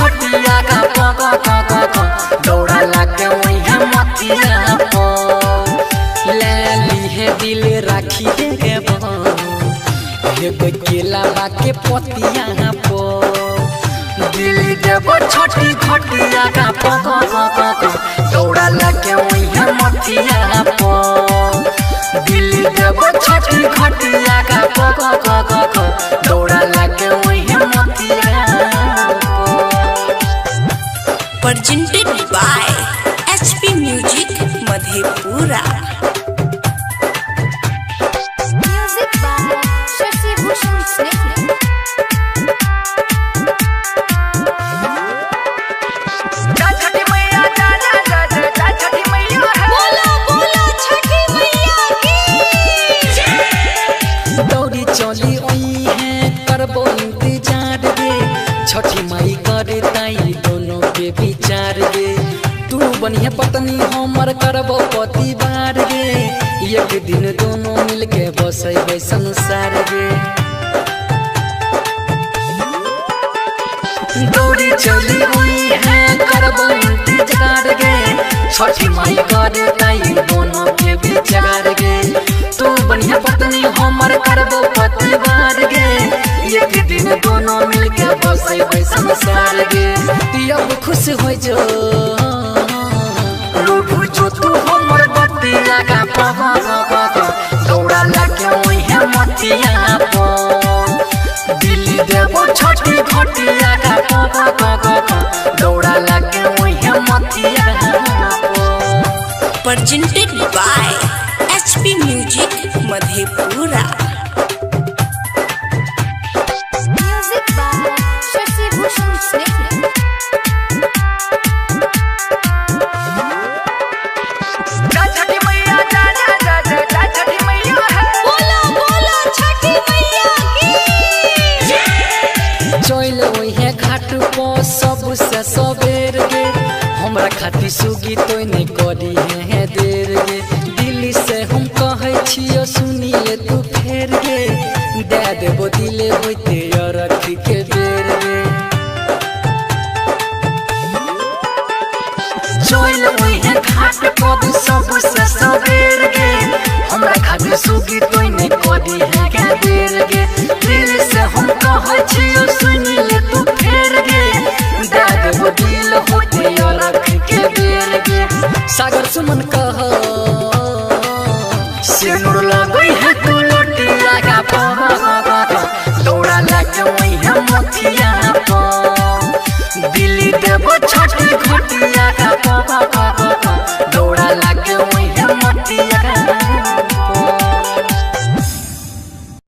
घटिया का पक दौड़ा लाके वही मतिया पो ले ली है दिल राखी के केला बाके पतिया पो दिल देव छोटी घटिया का पक दौड़ा लाके वही मतिया पो दिल देव छोटी घटिया का पक दौड़ा लाके वही मतिया पो। Presented by HP Music Madhepura। Music by Shashi Bhushan Snehhi। दौड़ी चली ओई है करबो इंतजार गे छठी माई करे ताई दोनों के विचार गे तू बनिया पत्नी हमर करबो पति बार गे एक दिन दोनों मिलके बसैबे संसार गे दौड़ी चली ओई है करबो इंतजार गे छठी माई करे ताई दोनों के विचार गे तू बनिया पत्नी हमर करबो पति बार गे एक दिन दोनों मिलके बसैबे संसार गे अब खुश हो जो रूठू जो तू हमर बतिया का पक दौड़ा लाके वही मतिया पो दिल्ली देव छोटी घटिया का पक दौड़ा लाके वही मतिया पो। Presented by HP Music Madhepura। Music by Shashi Bhushan Snehhi। चल वही घाट पो सबसे सबेर गे हमरा खातिर सुगी तो नहीं करी है देर गे दिल्ली से हम कहे छियो सुनी ले तू फेर गे दे देबो दिले होते रख के बेर गे चल वही घाट पो सबसे सबेर गे हमरा खातिर सुगी तो नहीं करी है देर गे दिल से हम कहे छियो सुनी ले तू फेर गे दे देबो दिल होते रख के बेर गे सागर सुमन कह सिनुर लगई है तू लोटिया का पक दौड़ा लाके वही मतिया पो दिल्ली देव छोटी घटिया